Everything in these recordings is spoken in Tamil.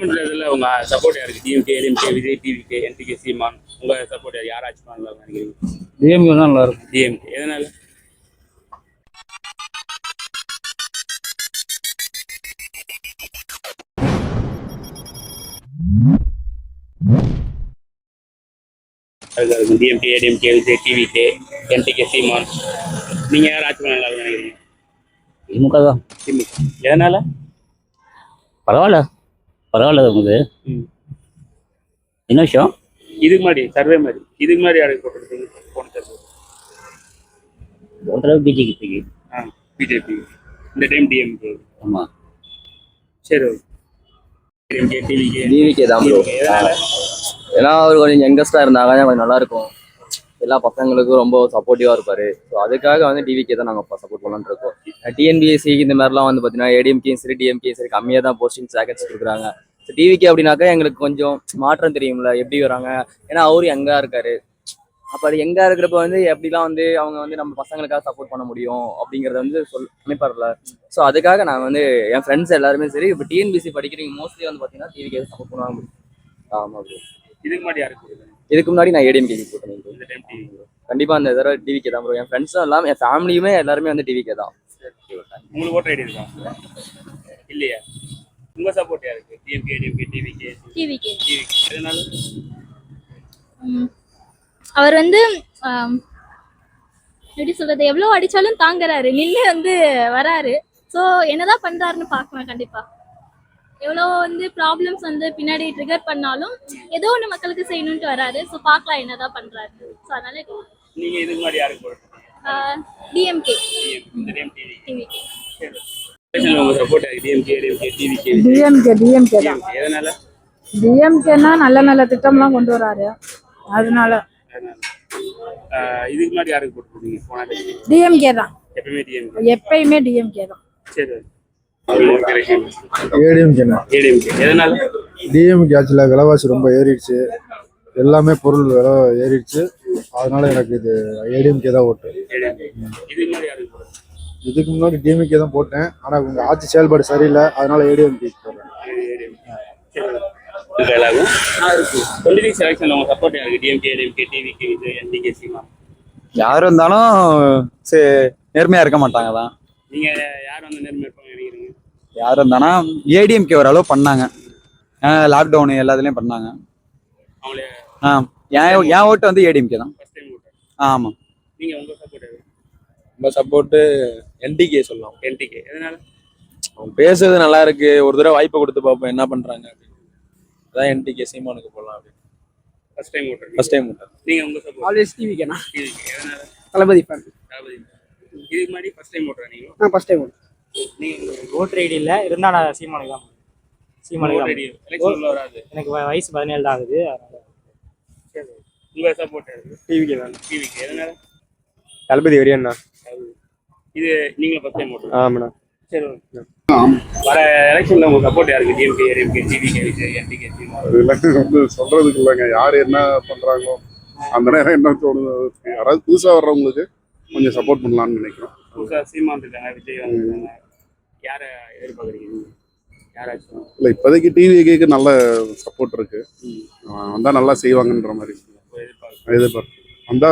இதில் உங்க சப்போர்ட் யாருக்கு? DMK, ADMK, Vijay, TVK, NTK, Seeman. உங்க சப்போர்ட் யாராச்சும் பண்ணலாம் நினைக்கிறீங்க? டிஎம்கே தான் நல்லா இருக்கும். டிஎம்கே எதனால? DMK, ADMK, Vijay, TVK, NTK, Seeman. நீங்க யாராச்சும் நல்லா நினைக்கிறீங்க? திமுக தான். திமுக எதனால? பரவாயில்ல நமக்கு. என்ன விஷயம்? இதுக்கு முன்னாடி சர்வே மாதிரி இதுக்கு முன்னாடி யாருக்கு போட்டுருக்கீங்க? போன சர்வே பிஜேபி. பிஜேபி. இந்த டைம் டிஎம்கே. ஆமா. சரி. டிஎம்கே, டிவிகே தான் ப்ரோ. எதனால? ஏன்னா அவர் கொஞ்சம் யங்கஸ்டா இருந்தாங்க, கொஞ்சம் நல்லா இருக்கும். எல்லா பசங்களுக்கும் ரொம்ப சப்போர்ட்டிவா இருப்பாரு. ஸோ அதுக்காக வந்து டிவிகே தான் நாங்கள் சப்போர்ட் பண்ணலான்னு இருக்கோம். டிஎன்பிஎஸ்சி இந்த மாதிரிலாம் வந்து பார்த்தீங்கன்னா ஏடிஎம்கேயும் சரி டிஎம்கேயும் சரி கம்மியாக தான் போஸ்டிங் வேகன்சி கொடுக்குறாங்க. ஸோ டிவிகே அப்படின்னாக்கா எங்களுக்கு கொஞ்சம் மாற்றம் தெரியும்ல, எப்படி வராங்க. ஏன்னா அவரு யங்கா இருக்காரு. அப்போ அது யங்கா இருக்கிறப்ப வந்து எப்படிலாம் வந்து அவங்க வந்து நம்ம பசங்களுக்காக சப்போர்ட் பண்ண முடியும் அப்படிங்கிறத வந்து நினைப்பார்ல. ஸோ அதுக்காக நான் வந்து என் ஃப்ரெண்ட்ஸ் எல்லாருமே சரி இப்போ டிஎன்பிஎஸ்சி படிக்கிறீங்க மோஸ்ட்லி வந்து பார்த்தீங்கன்னா டிவிகே சப்போர்ட் பண்ணுவாங்க. ஆமாம் ப்ரோ. இதுக்கு முன்னாடி யாருக்கு? இதுக்கு முன்னாடி நான் ஏடிஎம்கே போட்டேன். இந்த டைம் டிவி. கண்டிப்பா அந்த தடவை டிவிகே தான் ப்ரோ. என் ஃப்ரெண்ட்ஸும் எல்லாம் என் ஃபேமிலியுமே எல்லாருமே வந்து டிவிகே தான். உங்களுக்கு ஓட்டர் ஐடி இருக்கா? இல்லையா? உங்க சப்போர்ட் யாருக்கு? DMK, ADMK, TVK? டிவிகே. எதனால? அவர் வந்து எப்படி சொல்றது, எவ்வளவு அடிச்சாலும் தாங்குறாரு, நின்று வந்து வராரு. ஸோ என்னதான் பண்றாருன்னு பார்க்கலாம். கண்டிப்பா எவ்வளோ வந்து ப்ராப்ளம்ஸ் வந்து பின்னாடி ட்ரிகர் பண்ணாலும் ஏதோ ஒன்று மக்களுக்கு செய்யணும்ட்டு வராரு. ஸோ பார்க்கலாம் என்னதான் பண்றாரு. ஸோ அதனால நீங்க இதுக்கு முன்னாடி யாருக்கு போடுறீங்க? டிஎம்கே. இந்த டைம் டிவிகே. டிவிகே. உங்க சப்போர்ட் யாருக்கு? DMK, ADMK, TVK? டிஎம்கே தான். எதனால? டிஎம்கேனா நல்ல நல்ல திட்டம்லாம் கொண்டு வராரு, அதனால. இதுக்கு முன்னாடி யாருக்கு போட்டுருக்கீங்க? போன டிஎம்கே தான். எப்பயுமே டிஎம்கே தான். சரி. ஏடிஎம்கே. எதனால? டிஎம்கே ஆட்சியில் விலைவாசி ரொம்ப ஏறிடுச்சு, எல்லாமே பொருள் விலை ஏறிடுச்சு. அதனால எனக்கு இது ஏடிஎம்கே தான் ஓட்டு. இதுக்கு முன்னாடி டிஎம்கே தான் போட்டேன், ஆனால் உங்க ஆட்சி செயல்பாடு சரியில்லை, அதனால ஏடிஎம்கே போடுறேன். யார் இருந்தாலும் நேர்மையா இருக்க மாட்டாங்க தான். நீங்க யார் வந்து நேர்மையா இருப்பாங்க நினைக்கிறீங்க? யார் இருந்தானா ஏடிஎம்கே ஓரளவு பண்ணாங்க, லாக்டவுன் எல்லாத்துலயும் பண்ணாங்க. என் ஓட்டு வந்து ஏடிஎம்கே தான். ஆமா. நீங்க உங்க சப்போர்ட்? நம்ம சப்போர்ட்டு என்டிகே சொல்லலாம். என்டிகே எதனால? அவங்க பேசுறது நல்லா இருக்கு, ஒரு தடவை வாய்ப்பை கொடுத்து பார்ப்போம் என்ன பண்றாங்க அப்படின்னு. அதான் என்டிகே சீமானுக்கு போடலாம் அப்படின்னு. First time voter. நீங்க உங்க சப்போர்ட்? ஆல்வேஸ் டிவிகேனா. எதனால? தளபதி ஃபேன். இதுக்கு முன்னாடி ஃபர்ஸ்ட் டைம் ஓட்டர் நீங்க? நான் ஃபர்ஸ்ட் டைம் ஓட்டர். நீங்க ஓட்டர் ஐடி இல்லை, இருந்தால் நான் சீமானுக்கு தான். சீமானுக்கு ஐடி எலெக்ஷன்ல வராது. எனக்கு வயசு 17 தான் ஆகுது. சரி. உங்க சப்போர்ட் டிவிகே தான். டிவிகே எதனால? தளபதி வரியண்ணா. இது நீங்க ஃபர்ஸ்ட் டைம் ஓட்டர்? ஆமாண்ணா. சரி. வர எலெக்ஷன்ல உங்க சப்போர்ட் யாருக்கு? DMK, ADMK, TVK, Vijay, NTK, Seeman. சொல்றதுக்கு இல்லைங்க, யார் என்ன பண்றாங்களோ அந்த நேரம் என்ன தோணுது. யாராவது புதுசா வர்றவங்களுக்கு கொஞ்சம் சப்போர்ட் பண்ணலாம்னு நினைக்கிறோம். புதுசா சீமான் இருக்காங்க, விஜய் வந்திருக்காங்க. யாரை எதிர்பார்க்குறீங்க? யாராச்சும் இல்லை, இப்போதைக்கு டிவிகேக்கு நல்ல சப்போர்ட் இருக்கு, வந்தா நல்லா செய்வாங்கன்ற மாதிரி எதிர்பார்ப்பு வந்தா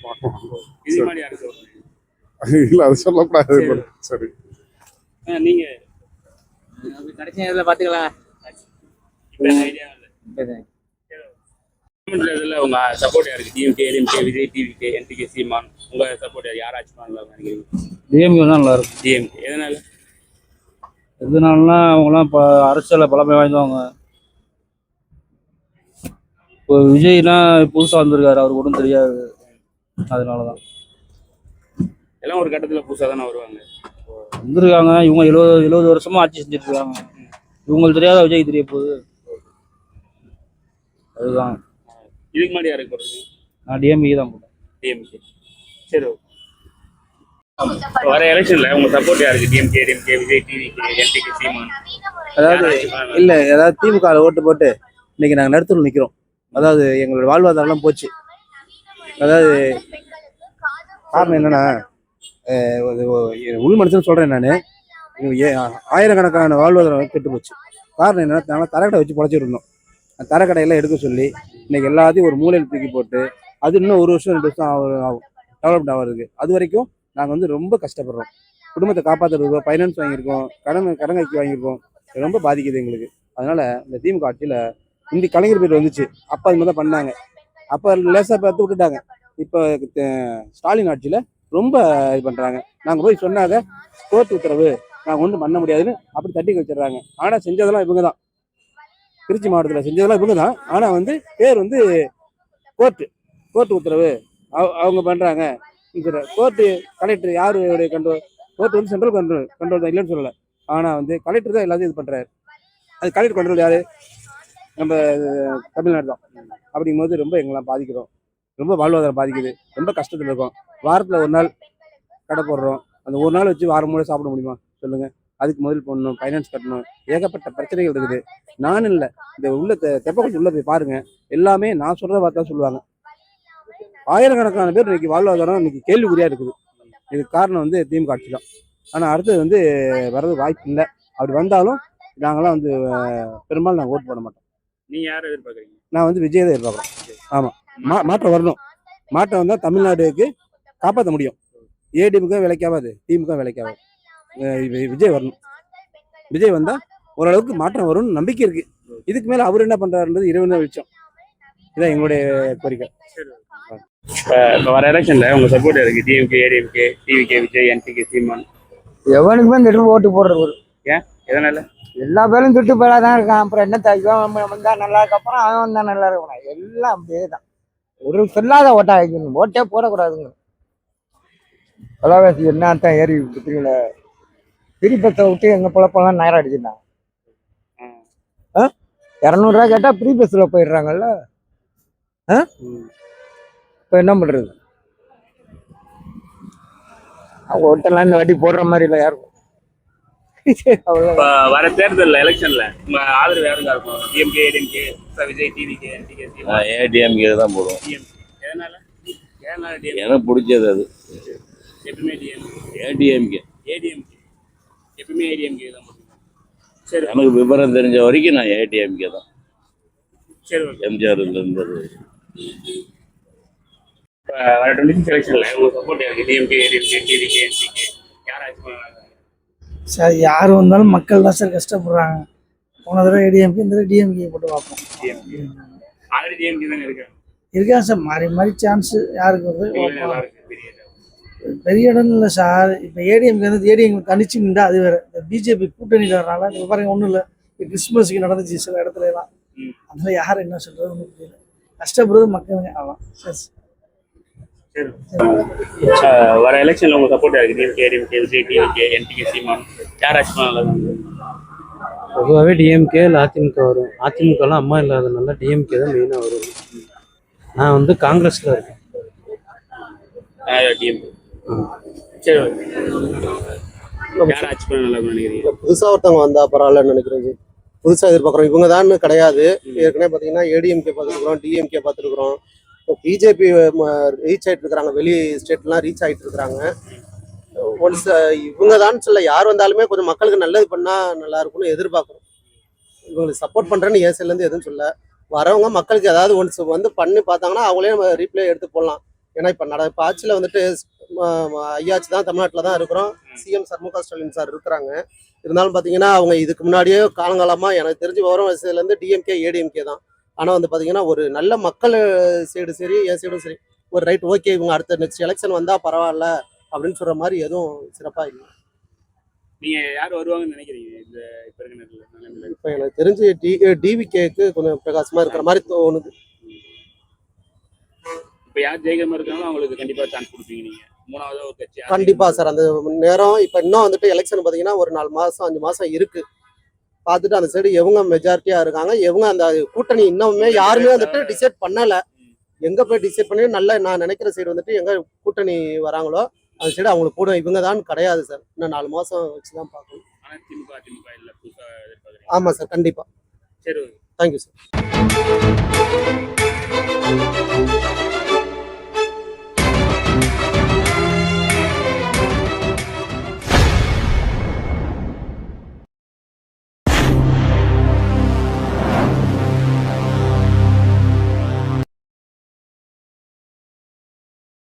பார்க்கலாம். இது மாதிரி யாருக்கு? இல்லை, அது சொல்லக்கூடாது. சரி. நீங்க கடைசி நேரத்தில் பார்த்துக்கலாம். ஐடியா இல்லை. உங்க சப்போர்ட் யாருக்கு? DMK, ADMK, Vijay, TVK, NTK, Seeman. உங்க சப்போர்ட் யாராச்சும் பண்ணலாம் நினைக்கிறீங்க? டிஎம்கே தான் நல்லா இருக்கும். டிஎம்கே எதனால? எதனாலனா அவங்களாம் இப்போ அரசியலில் பழமை வாய்ந்தவங்க. இப்போ விஜய்னா புதுசாக வந்திருக்காரு, அவருக்கு ஒன்றும் தெரியாது, அதனால தான். எல்லாம் ஒரு கட்டத்தில் புதுசாக தானே வருவாங்க. வந்திருக்காங்க. இவங்க 70 வருஷமா ஆட்சி செஞ்சுட்டு இருக்காங்க. இவங்களுக்கு தெரியாத விஜய் தெரிய போகுது, அதுதான். இதுக்கு முன்னாடி யாருக்கு போடுறது? நான் டிஎம்கே தான் போட்டேன். டிஎம்கே. சரி. வர எலெக்ஷன்ல உங்க சப்போர்ட் யாருக்கு? DMK, ADMK, Vijay, TVK, NTK, Seeman. அதாவது இல்லை, ஏதாவது திமுக ஓட்டு போட்டு இன்னைக்கு நாங்கள் நடுத்தூர் நிற்கிறோம். அதாவது எங்களோட வாழ்வாதாரம்லாம் போச்சு. அதாவது காரணம் என்னன்னா, உள் மனுஷன் சொல்றேன் நான், ஆயிரக்கணக்கான வாழ்வாதாரம் கெட்டு போச்சு. காரணம் என்னன்னா நாங்கள் தரக்கடை வச்சு பொழைச்சிட்டு இருந்தோம். அந்த தரக்கடையெல்லாம் எடுக்க சொல்லி இன்னைக்கு எல்லாத்தையும் ஒரு மூலையில் தூக்கி போட்டு அது இன்னும் 1 வருஷம் 2 வருஷம் ஆகும் டெவலப்மெண்ட் ஆகிறதுக்கு. அது வரைக்கும் நாங்கள் வந்து ரொம்ப கஷ்டப்படுறோம். குடும்பத்தை காப்பாற்றுறதுக்கோ ஃபைனான்ஸ் வாங்கியிருக்கோம், கடன் கைக்கு வாங்கியிருக்கோம். ரொம்ப பாதிக்குது எங்களுக்கு. அதனால இந்த திமுக ஆட்சியில் இந்தி கலைஞர் பேர் வந்துச்சு, அப்போ அது மாதிரி தான் பண்ணாங்க. அப்போ லேசாக பார்த்து விட்டுட்டாங்க. இப்போ ஸ்டாலின் ஆட்சியில் ரொம்ப இது பண்ணுறாங்க. நாங்கள் போய் சொன்னாங்க கோர்ட் உத்தரவு, நாங்கள் ஒன்றும் பண்ண முடியாதுன்னு அப்படி தட்டி வச்சிடுறாங்க. ஆனால் செஞ்சதெல்லாம் இவங்க தான். திருச்சி மாவட்டத்தில் செஞ்சதெல்லாம் இவங்க தான். ஆனால் வந்து பேர் வந்து கோர்ட் உத்தரவு அவங்க பண்ணுறாங்க. கோர்ட்டு கலெக்டர் யாருடைய கண்ட்ரோல்? கோர்ட் வந்து சென்ட்ரல் கண்ட்ரோல் தான், இல்லைன்னு சொல்லலை. ஆனால் வந்து கலெக்டர் தான் எல்லாத்தையும் இது பண்ணுறாரு. அது கலெக்டர் கண்ட்ரோல் யார்? நம்ம தமிழ்நாடு தான். அப்படிங்கும்போது ரொம்ப எங்கெல்லாம் பாதிக்கிறோம். ரொம்ப வாழ்வாதாரம் பாதிக்குது. ரொம்ப கஷ்டத்தில் இருக்கோம். வாரத்தில் ஒரு நாள் கடை போடுறோம். அந்த ஒரு நாள் வச்சு வாரம் மூலம் சாப்பிட முடியுமா சொல்லுங்கள்? அதுக்கு முதல் போடணும், ஃபைனான்ஸ் கட்டணும், ஏகப்பட்ட பிரச்சனைகள் இருக்குது. நானும் இல்லை, இந்த உள்ள தெப்பக்குளத்து உள்ளே போய் பாருங்கள், எல்லாமே நான் சொல்கிறத பார்த்தா சொல்லுவாங்க. ஆயிரக்கணக்கான பேர் இன்னைக்கு வாழ்வாதாரம் இன்னைக்கு கேள்விக்குறியாக இருக்குது. இதுக்கு காரணம் வந்து திமுக ஆட்சி தான். ஆனால் அடுத்தது வந்து வர்றது வாய்ப்பு இல்லை. அப்படி வந்தாலும் நாங்களாம் வந்து பெரும்பாலும் நாங்கள் ஓட்டு போட மாட்டோம். நீங்கள் யாரை எதிர்பார்க்குறீங்க? நான் வந்து விஜய் தான் எதிர்பார்க்குறேன். ஆமாம், மாற்றம் வரணும். மாற்றம் வந்தால் தமிழ்நாடுக்கு காப்பாற்ற முடியும். ஏடிஎம்க விலைக்காகாது, திமுக விலைக்காகாது. விஜய் வரணும். விஜய் வந்தால் ஓரளவுக்கு மாற்றம் வரும்னு நம்பிக்கை இருக்குது. இதுக்கு மேலே அவர் என்ன பண்ணுறாருன்றது இறைவன் தான் வெளிச்சம். இதான் எங்களுடைய கோரிக்கை. இப்போ வர எலெக்ஷனில் உங்கள் சப்போர்ட் இருக்கு DMK, ADMK, TVK, Vijay, NTK, Seeman? எவனுக்குமே திட்டு ஓட்டு போடுறது. ஏன்? எதனால? எல்லா பேரும் திட்டு பேரா தான் இருக்கான். அப்புறம் என்ன இவன் வந்தா நல்லா இருக்கப்புறம் அவன் வந்தா நல்லா இருக்கணும். எல்லாம் அப்படியே தான். ஒரு சொல்லாத ஓட்டா வைக்கணும். ஓட்டே போடக்கூடாதுங்க. விலைவாசி என்ன தான் ஏறி விட்டுங்களே. பிரிபத்தை விட்டு எங்க பொழப்பெல்லாம் நேரம் அடிச்சுட்டாங்க. 200 ரூபா கேட்டா ஃப்ரீ பஸ்ல போயிடுறாங்கல்ல. இப்போ என்ன பண்றது? ஓட்டெல்லாம் இந்த வாட்டி போடுற மாதிரி இல்லை யாருக்கும். வர தேர்தல் எலெக்ஷன்ல உங்க ஆதரவு யாருக்கா இருக்கும்? DMK, ADMK, Vijay, TVK, NTK, Seeman? ADMK தான் போடுவோம். எதனால? எனக்கு பிடிச்சது அது. எப்பவுமே ஏடிஎம்கே. எப்பவுமே ஏடிஎம்கே தான் போடுவோம். சரி, எனக்கு விவரம் தெரிஞ்ச வரைக்கும் நான் ஏடிஎம்கே தான். சரி, எம்ஜிஆர் இருந்தது. வர 26 எலெக்ஷன்ல உங்க சப்போர்ட் யாருக்கு? டிஎம்கே, ஏடிஎம்கே, டிவிகே, என்டிகே, யாராச்சும்? சார் யார் வந்தாலும் மக்கள் தான் சார் கஷ்டப்படுறாங்க. போன தடவை ஏடிஎம்கே, இந்த தடவை டிஎம்கே போட்டு பார்ப்போம். ஆல்ரெடி டிஎம்கே தானே இருக்கா சார். மாறி மாறி சான்ஸ் யாருக்கு வருது? பெரிய இடம் இல்லை சார். இப்போ ஏடிஎம்கே வந்து ஏடிஎம் தனிச்சு நின்றா அது வேற. இந்த பிஜேபி கூட்டணியில் வரனால இப்போ பாருங்க ஒன்றும் இல்லை. இப்போ கிறிஸ்துமஸுக்கு நடந்துச்சு சில இடத்துல எல்லாம். அதனால யார் என்ன சொல்றது ஒன்றும் புரியல. கஷ்டப்படுறது மக்களுங்க. ஆமாம் சார். வர எலெக்ஷன்ல உங்க சப்போர்ட் யாருக்கு? DMK, ADMK, Vijay, TVK, NTK, Seeman, யாராச்சும் நல்லது? பொதுவாகவே டிஎம்கே இல்லை அதிமுக வரும். அதிமுகலாம் அம்மா இல்லாதனால டிஎம்கே தான் மெயினாக வரும். நான் வந்து காங்கிரஸில் இருக்கேன். டிஎம்கே. சரி, யாராச்சும் நல்லது நினைக்கிறீங்க? புதுசாக ஒருத்தவங்க வந்தா பரவாயில்லன்னு நினைக்கிறேன். புதுசாக எதிர்பார்க்குறோம். இவங்க தான் கிடையாது. ஏற்கனவே பார்த்தீங்கன்னா ஏடிஎம்கே பார்த்துருக்குறோம், டிஎம்கே பார்த்துருக்குறோம். இப்போ பிஜேபி ரீச் ஆகிட்டு இருக்கிறாங்க. வெளி ஸ்டேட்லாம் ரீச் ஆகிட்டு இருக்கிறாங்க. ஒன்ஸ் இவங்க தான் சொல்ல யார் வந்தாலுமே கொஞ்சம் மக்களுக்கு நல்லது பண்ணால் நல்லா இருக்கும்னு எதிர்பார்க்குறோம். இவங்களுக்கு சப்போர்ட் பண்ணுறேன்னு ஏசிலேருந்து எதுவும் சொல்ல. வரவங்க மக்களுக்கு ஏதாவது ஒன்ஸ் வந்து பண்ணி பார்த்தாங்கன்னா அவங்களே நம்ம ரீப்ளே எடுத்து போடலாம். ஏன்னா இப்போ ஆட்சியில் வந்துட்டு ஐயாச்சி தான் தமிழ்நாட்டில் தான் இருக்கிறோம். சிஎம் சண்முக ஸ்டாலின் சார் இருக்கிறாங்க. இருந்தாலும் பார்த்தீங்கன்னா அவங்க இதுக்கு முன்னாடியே காலங்காலமாக எனக்கு தெரிஞ்சு விவரம் வயசுலேருந்து டிஎம்கே, ஏடிஎம்கே தான். ஆனால் வந்து பார்த்தீங்கன்னா ஒரு நல்ல மக்கள் சைடு சரி, என் சைடும் சரி, ஒரு ரைட் ஓகே இவங்க அடுத்த நெக்ஸ்ட் எலெக்ஷன் வந்தால் பரவாயில்ல அப்படின்னு சொல்கிற மாதிரி எதுவும் சிறப்பாக இல்லை. நீங்கள் யார் வருவாங்கன்னு நினைக்கிறீங்க இந்த இப்போ இருக்கிற நேரத்தில்? இப்போ எனக்கு தெரிஞ்சு டிவிகேக்கு கொஞ்சம் பிரகாசமாக இருக்கிற மாதிரி தோணுது. இப்போ யார் ஜெயிக்காம இருக்காங்களோ அவங்களுக்கு கண்டிப்பாக சான்ஸ் கொடுப்பீங்க நீங்கள்? மூணாவது ஒரு கட்சி கண்டிப்பாக சார். அந்த நேரம் இப்போ இன்னும் வந்துட்டு எலெக்ஷன் பார்த்தீங்கன்னா ஒரு 4 மாதம் 5 மாதம் இருக்குது. பார்த்துட்டு அந்த சைடு எவங்க மெஜாரிட்டியாக இருக்காங்க, எவங்க அந்த கூட்டணி இன்னுமே யாருமே வந்துட்டு டிசைட் பண்ணலை. எங்கே போய் டிசைட் பண்ணி நல்ல நான் நினைக்கிற சைடு வந்துட்டு எங்கே கூட்டணி வராங்களோ அந்த சைடு அவங்களுக்கு கூட இவங்க தான் கிடையாது சார். இன்னும் 4 மாதம் வச்சு தான் பார்க்கணும். ஆமாம் சார், கண்டிப்பாக. சரி, தேங்க்யூ சார்.